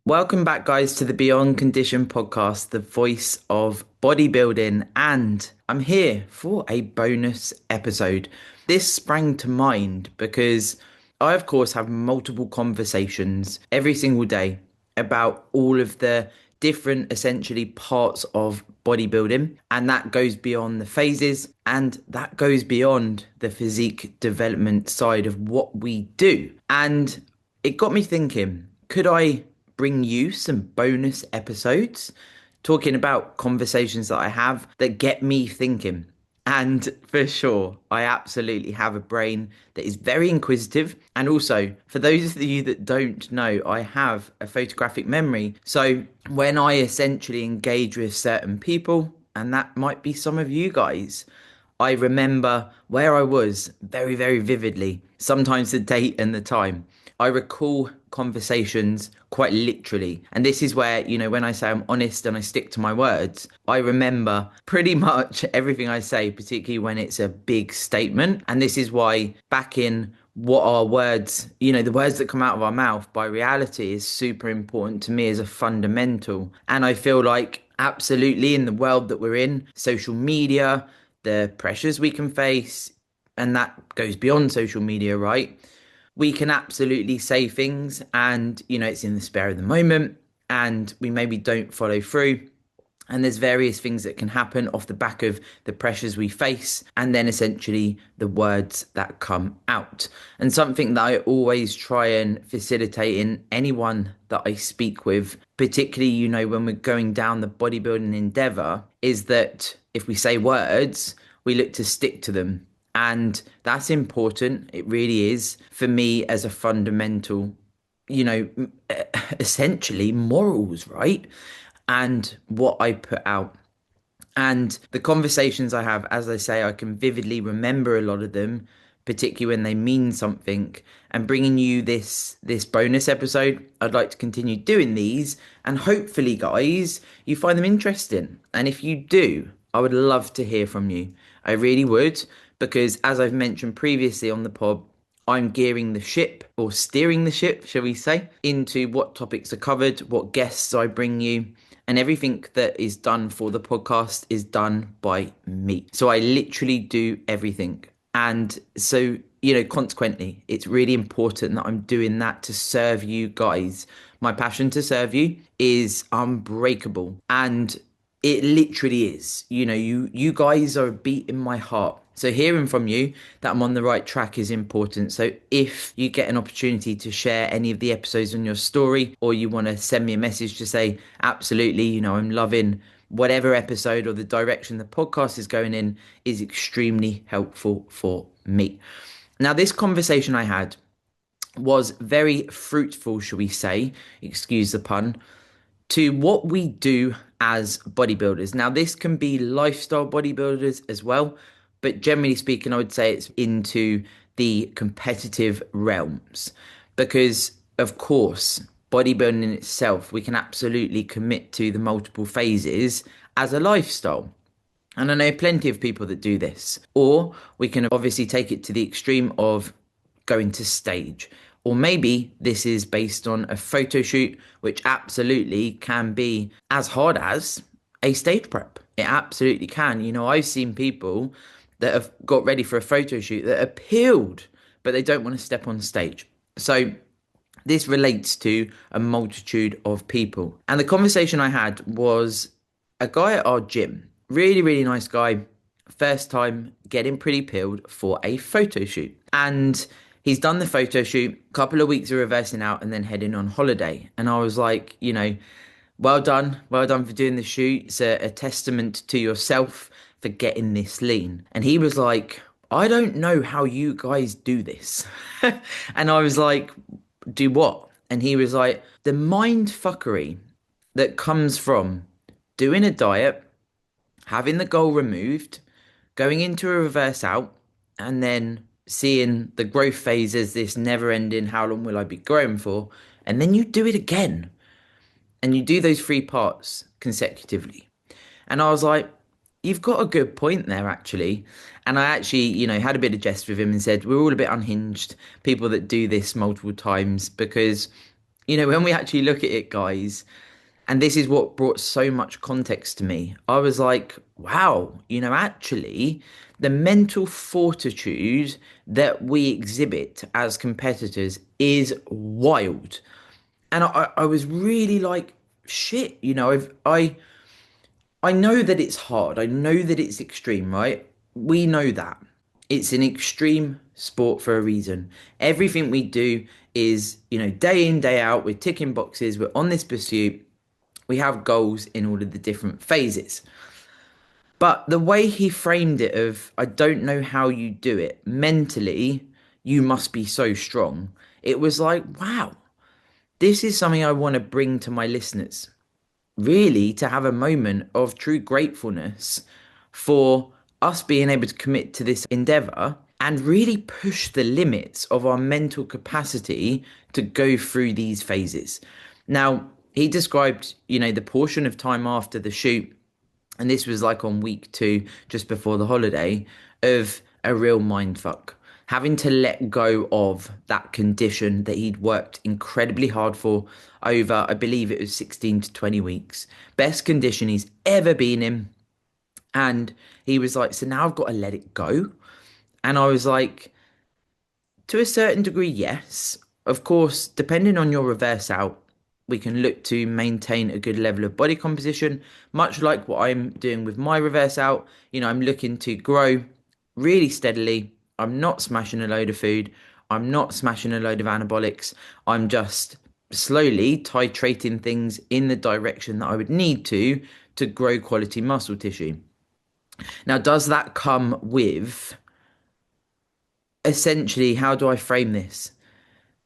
Welcome back, guys, to the Beyond Condition podcast, the voice of bodybuilding. And I'm here for a bonus episode. This sprang to mind because I, of course, have multiple conversations every single day about all of the different, essentially, parts of bodybuilding. And that goes beyond the phases and that goes beyond the physique development side of what we do. And it got me thinking, could I bring you some bonus episodes talking about conversations that I have that get me thinking? And for sure, I absolutely have a brain that is very inquisitive. And also, for those of you that don't know, I have a photographic memory. So when I essentially engage with certain people, and that might be some of you guys, I remember where I was very, very vividly, sometimes the date and the time. I recall conversations quite literally. And this is where, when I say I'm honest and I stick to my words, I remember pretty much everything I say, particularly when it's a big statement. And this is why back in what our words, the words that come out of our mouth by reality is super important to me as a fundamental. And I feel like absolutely in the world that we're in, social media, the pressures we can face, and that goes beyond social media, right? We can absolutely say things and, it's in the spare of the moment and we maybe don't follow through. And there's various things that can happen off the back of the pressures we face and then essentially the words that come out. And something that I always try and facilitate in anyone that I speak with, particularly, when we're going down the bodybuilding endeavor, is that if we say words, we look to stick to them. And that's important. It really is for me as a fundamental, essentially morals, right? And what I put out. And the conversations I have, as I say, I can vividly remember a lot of them, particularly when they mean something. And bringing you this bonus episode, I'd like to continue doing these. And hopefully, guys, you find them interesting. And if you do, I would love to hear from you. I really would, because as I've mentioned previously on the pod, I'm gearing the ship, or steering the ship, shall we say, into what topics are covered, what guests I bring you, and everything that is done for the podcast is done by me. So I literally do everything. And so, consequently, it's really important that I'm doing that to serve you guys. My passion to serve you is unbreakable. And it literally is. You guys are a beat in my heart. So hearing from you that I'm on the right track is important. So if you get an opportunity to share any of the episodes on your story, or you want to send me a message to say, absolutely, I'm loving whatever episode or the direction the podcast is going in, is extremely helpful for me. Now, this conversation I had was very fruitful, shall we say, excuse the pun, to what we do as bodybuilders. Now, this can be lifestyle bodybuilders as well, but generally speaking, I would say it's into the competitive realms because, of course, bodybuilding in itself, we can absolutely commit to the multiple phases as a lifestyle. And I know plenty of people that do this. Or we can obviously take it to the extreme of going to stage. Or maybe this is based on a photo shoot, which absolutely can be as hard as a stage prep. It absolutely can. I've seen people that have got ready for a photo shoot that are peeled, but they don't want to step on stage. So this relates to a multitude of people. And the conversation I had was a guy at our gym, really, really nice guy, first time getting pretty peeled for a photo shoot. And he's done the photo shoot, a couple of weeks of reversing out and then heading on holiday. And I was like, well done for doing the shoot. It's a testament to yourself for getting this lean. And he was like, I don't know how you guys do this. And I was like, do what? And he was like, the mind fuckery that comes from doing a diet, having the goal removed, going into a reverse out, and then seeing the growth phase as this never ending, how long will I be growing for? And then you do it again. And you do those three parts consecutively. And I was like, you've got a good point there, actually. And I actually, had a bit of jest with him and said, we're all a bit unhinged, people that do this multiple times, because, When we actually look at it, guys, and this is what brought so much context to me, I was like, wow, actually, the mental fortitude that we exhibit as competitors is wild. And I was really like, shit, I know that it's hard. I know that it's extreme, right? We know that. It's an extreme sport for a reason. Everything we do is, day in, day out, we're ticking boxes, we're on this pursuit, we have goals in all of the different phases. But the way he framed it of, I don't know how you do it, mentally, you must be so strong. It was like, wow, this is something I want to bring to my listeners, really, to have a moment of true gratefulness for us being able to commit to this endeavor and really push the limits of our mental capacity to go through these phases. Now, he described, the portion of time after the shoot, and this was like on week 2, just before the holiday, of a real mind fuck. Having to let go of that condition that he'd worked incredibly hard for over, I believe it was 16 to 20 weeks. Best condition he's ever been in. And he was like, so now I've got to let it go. And I was like, to a certain degree, yes. Of course, depending on your reverse out, we can look to maintain a good level of body composition, much like what I'm doing with my reverse out. I'm looking to grow really steadily. I'm not smashing a load of food. I'm not smashing a load of anabolics. I'm just slowly titrating things in the direction that I would need to grow quality muscle tissue. Now, does that come with essentially, how do I frame this?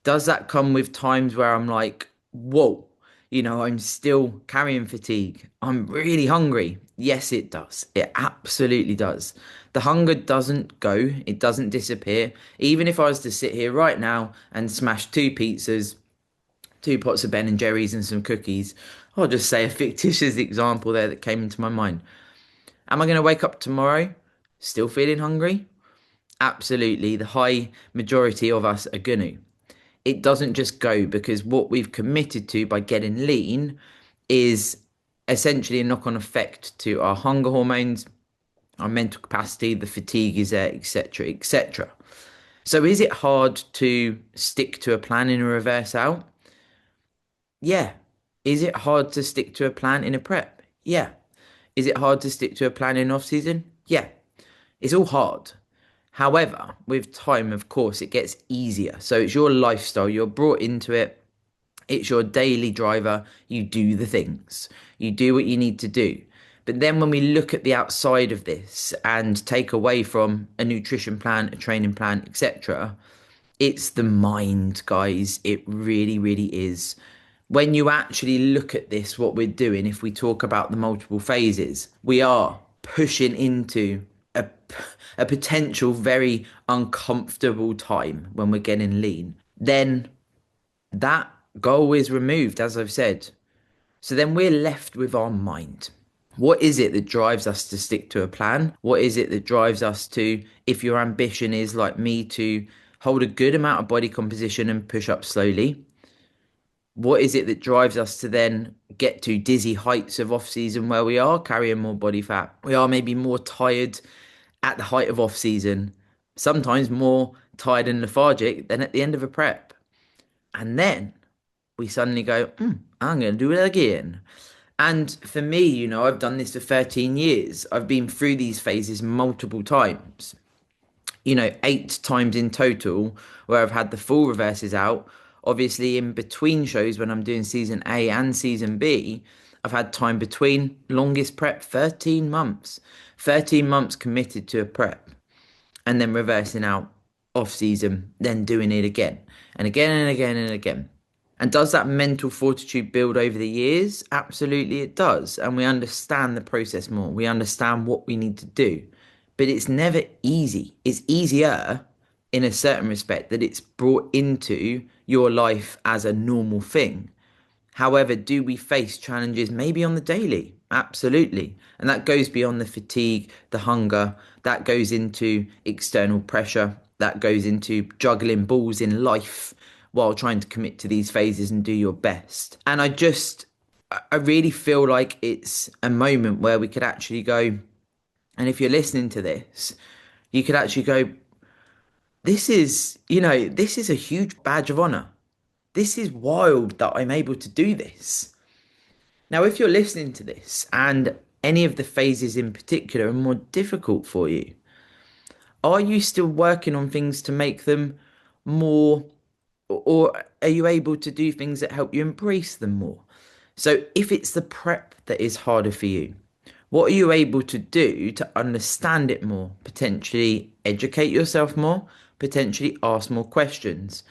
Does that come with times where I'm like, whoa, I'm still carrying fatigue? I'm really hungry. Yes, it does. It absolutely does. The hunger doesn't go, it doesn't disappear. Even if I was to sit here right now and smash 2 pizzas, 2 pots of Ben and Jerry's, and some cookies, I'll just say a fictitious example there that came into my mind. Am I going to wake up tomorrow still feeling hungry? Absolutely. The high majority of us are going to. It doesn't just go, because what we've committed to by getting lean is essentially a knock-on effect to our hunger hormones, our mental capacity, the fatigue is there, etc., etc. So is it hard to stick to a plan in a reverse out? Yeah. Is it hard to stick to a plan in a prep? Yeah. Is it hard to stick to a plan in off season? Yeah. It's all hard. However, with time, of course, it gets easier. So it's your lifestyle, you're brought into it. It's your daily driver. You do the things, you do what you need to do. But then when we look at the outside of this and take away from a nutrition plan, a training plan, etc., it's the mind, guys. It really, really is. When you actually look at this, what we're doing, if we talk about the multiple phases, we are pushing into a, a potential very uncomfortable time when we're getting lean. Then that goal is removed, as I've said. So then we're left with our mind. What is it that drives us to stick to a plan? What is it that drives us to, if your ambition is like me, to hold a good amount of body composition and push up slowly? What is it that drives us to then get to dizzy heights of off season where we are carrying more body fat? We are maybe more tired at the height of off season, sometimes more tired and lethargic than at the end of a prep. And then we suddenly go, I'm going to do it again. And for me, I've done this for 13 years. I've been through these phases multiple times, 8 times in total, where I've had the full reverses out. Obviously, in between shows, when I'm doing season A and season B, I've had time between. Longest prep, 13 months. 13 months committed to a prep, and then reversing out off season, then doing it again and again and again and again. And does that mental fortitude build over the years? Absolutely, it does. And we understand the process more. We understand what we need to do. But it's never easy. It's easier in a certain respect that it's brought into your life as a normal thing. However, do we face challenges maybe on the daily? Absolutely. And that goes beyond the fatigue, the hunger, that goes into external pressure, that goes into juggling balls in life while trying to commit to these phases and do your best. And I really feel like it's a moment where we could actually go, and if you're listening to this, you could actually go, this is a huge badge of honor. This is wild that I'm able to do this. Now, if you're listening to this and any of the phases in particular are more difficult for you, are you still working on things to make them more, or are you able to do things that help you embrace them more? So, if it's the prep that is harder for you, what are you able to do to understand it more, potentially educate yourself more, potentially ask more questions?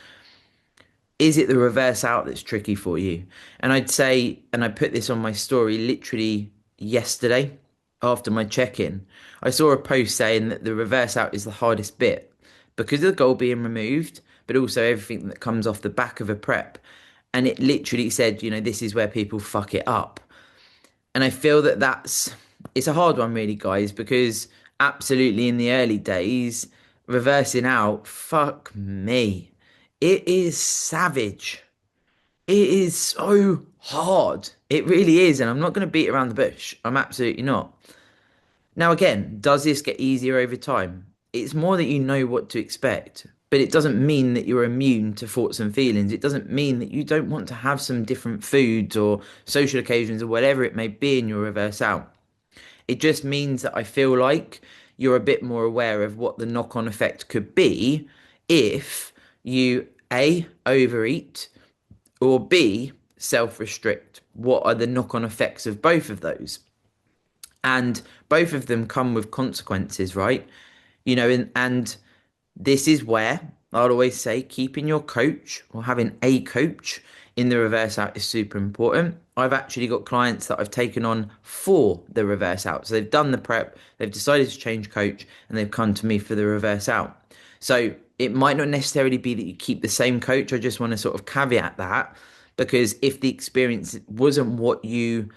Is it the reverse out that's tricky for you? And I'd say, and I put this on my story literally yesterday after my check-in, I saw a post saying that the reverse out is the hardest bit because of the goal being removed, but also everything that comes off the back of a prep. And it literally said, this is where people fuck it up. And I feel that it's a hard one really, guys, because absolutely in the early days, reversing out, fuck me. It is savage. It is so hard. It really is. And I'm not going to beat around the bush. I'm absolutely not. Now, again, does this get easier over time? It's more that you know what to expect, but it doesn't mean that you're immune to thoughts and feelings. It doesn't mean that you don't want to have some different foods or social occasions or whatever it may be in your reverse out. It just means that I feel like you're a bit more aware of what the knock on effect could be if you A, overeat, or B, self restrict. What are the knock on effects of both of those? And both of them come with consequences, right? And this is where I'll always say keeping your coach or having a coach in the reverse out is super important. I've actually got clients that I've taken on for the reverse out. So they've done the prep, they've decided to change coach, and they've come to me for the reverse out. So it might not necessarily be that you keep the same coach. I just want to sort of caveat that because if the experience wasn't what you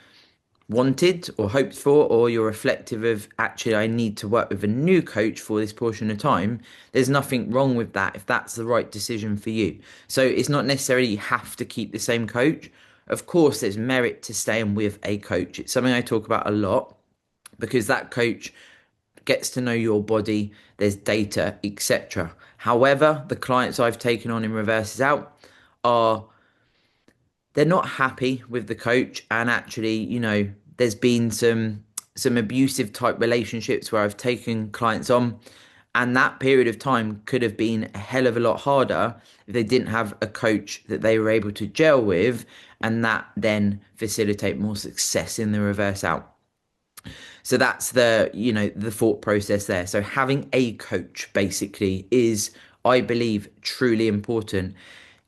wanted or hoped for, or you're reflective of actually, I need to work with a new coach for this portion of time, there's nothing wrong with that if that's the right decision for you. So it's not necessarily you have to keep the same coach. Of course, there's merit to staying with a coach. It's something I talk about a lot because that coach gets to know your body, there's data, etc. However, the clients I've taken on in reverses out are they're not happy with the coach, and actually there's been some abusive type relationships where I've taken clients on, and that period of time could have been a hell of a lot harder if they didn't have a coach that they were able to gel with, and that then facilitate more success in the reverse out. So that's the thought process there. So having a coach basically is, I believe, truly important.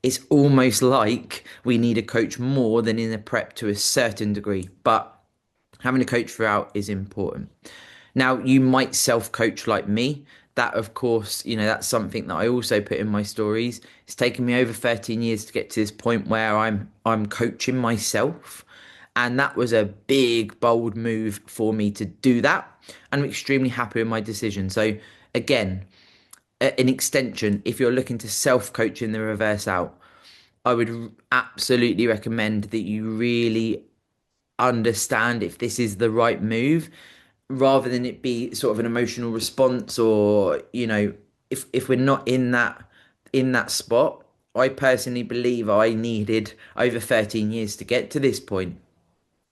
It's almost like we need a coach more than in a prep to a certain degree, but having a coach throughout is important. Now, you might self-coach like me. That, of course, that's something that I also put in my stories. It's taken me over 13 years to get to this point where I'm coaching myself. And that was a big, bold move for me to do that. And I'm extremely happy with my decision. So again, an extension, if you're looking to self-coach in the reverse out, I would absolutely recommend that you really understand if this is the right move rather than it be sort of an emotional response, or if we're not in that spot. I personally believe I needed over 13 years to get to this point.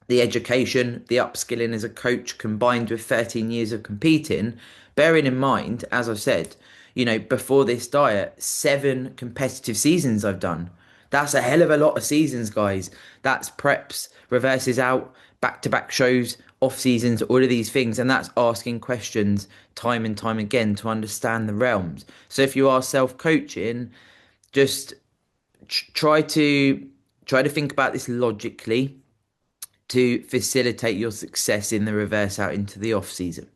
The education, the upskilling as a coach combined with 13 years of competing, bearing in mind, as I've said, before this diet, 7 competitive seasons I've done. That's a hell of a lot of seasons, guys. That's preps, reverses out, back-to-back shows, off seasons, all of these things. And that's asking questions time and time again to understand the realms. So if you are self-coaching, just try to think about this logically to facilitate your success in the reverse out into the off season.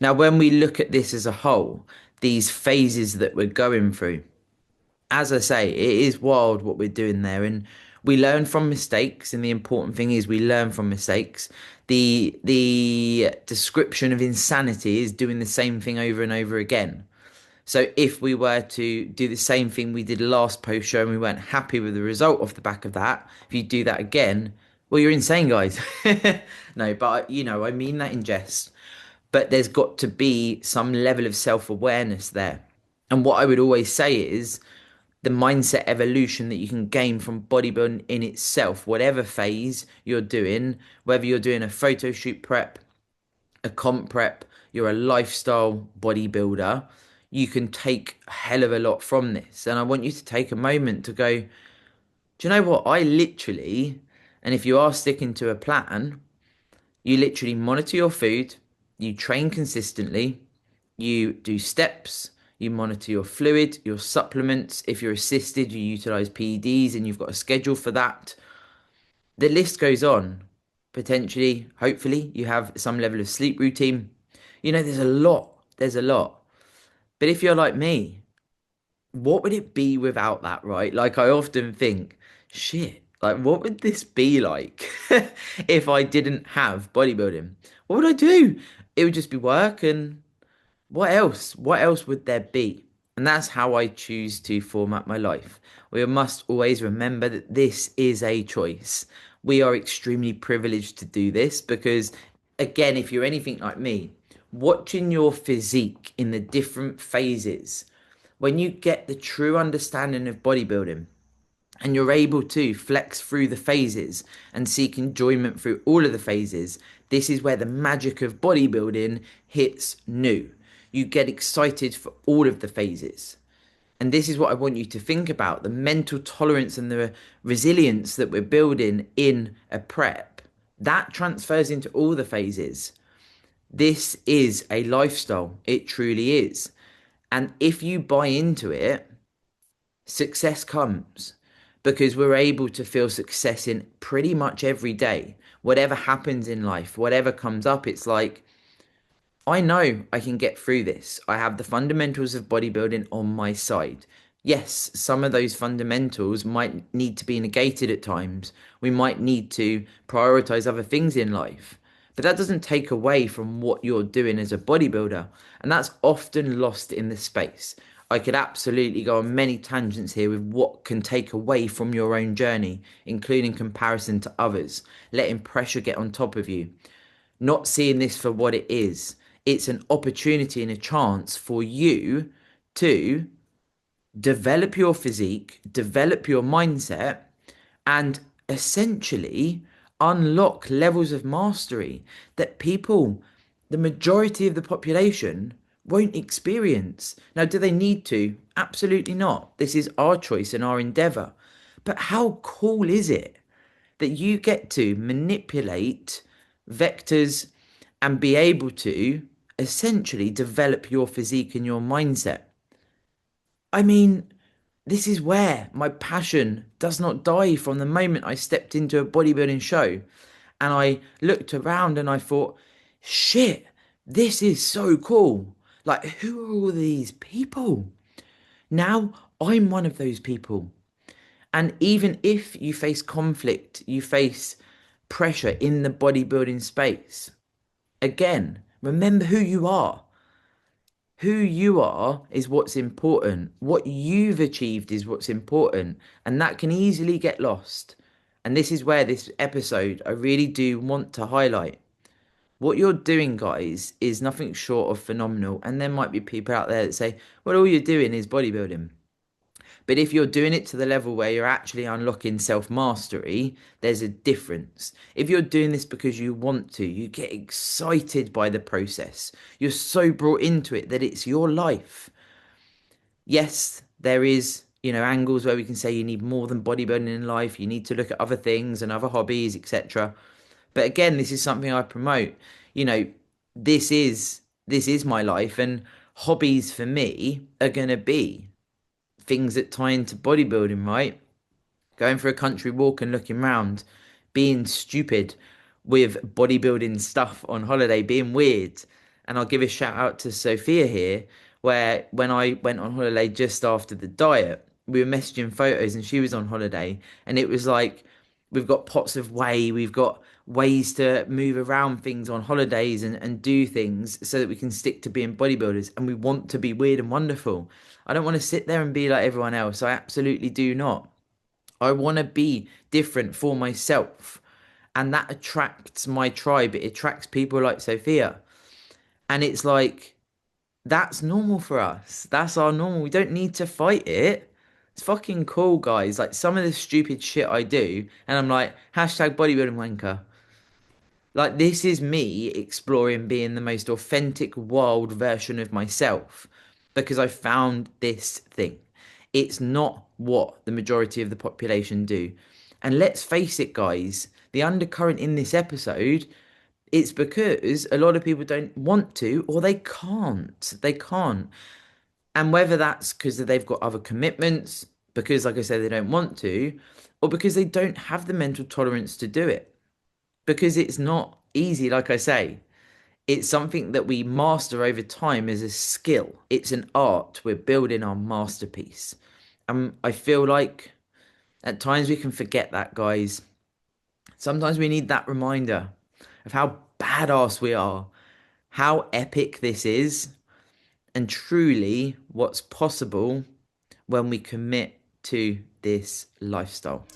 Now, when we look at this as a whole, these phases that we're going through, as I say, it is wild what we're doing there, and we learn from mistakes. And the important thing is we learn from mistakes. The description of insanity is doing the same thing over and over again. So if we were to do the same thing we did last post show and we weren't happy with the result off the back of that, if you do that again, well, you're insane, guys. No, but I mean that in jest. But there's got to be some level of self-awareness there. And what I would always say is the mindset evolution that you can gain from bodybuilding in itself, whatever phase you're doing, whether you're doing a photo shoot prep, a comp prep, you're a lifestyle bodybuilder, you can take a hell of a lot from this. And I want you to take a moment to go, do you know what? And if you are sticking to a plan, you literally monitor your food, you train consistently, you do steps, you monitor your fluid, your supplements. If you're assisted, you utilize PEDs and you've got a schedule for that. The list goes on. Potentially, hopefully, you have some level of sleep routine. There's a lot. There's a lot. But if you're like me, what would it be without that, right? Like, I often think, shit, like, what would this be like if I didn't have bodybuilding? What would I do? It would just be work and what else? What else would there be? And that's how I choose to format my life. We must always remember that this is a choice. We are extremely privileged to do this because, again, if you're anything like me, watching your physique in the different phases, when you get the true understanding of bodybuilding, and you're able to flex through the phases and seek enjoyment through all of the phases, this is where the magic of bodybuilding hits new. You get excited for all of the phases. And this is what I want you to think about, the mental tolerance and the resilience that we're building in a prep. That transfers into all the phases. This is a lifestyle. It truly is. And if you buy into it, success comes because we're able to feel success in pretty much every day. Whatever happens in life, whatever comes up, it's like, I know I can get through this. I have the fundamentals of bodybuilding on my side. Yes, some of those fundamentals might need to be negated at times. We might need to prioritize other things in life. But that doesn't take away from what you're doing as a bodybuilder. And that's often lost in the space. I could absolutely go on many tangents here with what can take away from your own journey, including comparison to others, letting pressure get on top of you, not seeing this for what it is. It's an opportunity and a chance for you to develop your physique, develop your mindset, and essentially unlock levels of mastery that the majority of the population, won't experience. Now, do they need to? Absolutely not. This is our choice and our endeavor. But how cool is it that you get to manipulate vectors and be able to essentially develop your physique and your mindset? I mean, this is where my passion does not die from the moment I stepped into a bodybuilding show and I looked around and I thought, shit, this is so cool. Like, who are all these people? Now I'm one of those people. And even if you face conflict, you face pressure in the bodybuilding space, again, remember who you are. Who you are is what's important. What you've achieved is what's important. And that can easily get lost. And this is where this episode, I really do want to highlight. What you're doing, guys, is nothing short of phenomenal. And there might be people out there that say, well, all you're doing is bodybuilding. But if you're doing it to the level where you're actually unlocking self mastery, there's a difference. If you're doing this because you want to, you get excited by the process. You're so brought into it that it's your life. Yes, there is, angles where we can say you need more than bodybuilding in life. You need to look at other things and other hobbies, etc. But again, this is something I promote. You know, this is my life, and hobbies for me are gonna be things that tie into bodybuilding, right? Going for a country walk and looking round, being stupid with bodybuilding stuff on holiday, being weird. And I'll give a shout out to Sophia here, where when I went on holiday just after the diet, we were messaging photos and she was on holiday, and it was like we've got pots of whey, we've got ways to move around things on holidays and do things so that we can stick to being bodybuilders, and we want to be weird and wonderful. I don't want to sit there and be like everyone else. I absolutely do not. I want to be different for myself. And that attracts my tribe. It attracts people like Sophia. And it's like, that's normal for us. That's our normal. We don't need to fight it. It's fucking cool, guys. Like some of the stupid shit I do, and I'm like, hashtag bodybuilding wanker. Like, this is me exploring being the most authentic, wild version of myself because I found this thing. It's not what the majority of the population do. And let's face it, guys, the undercurrent in this episode, it's because a lot of people don't want to or they can't. They can't. And whether that's because they've got other commitments, because, like I said, they don't want to, or because they don't have the mental tolerance to do it because it's not easy, like I say. It's something that we master over time as a skill. It's an art. We're building our masterpiece. And I feel like at times we can forget that, guys. Sometimes we need that reminder of how badass we are, how epic this is, and truly what's possible when we commit to this lifestyle.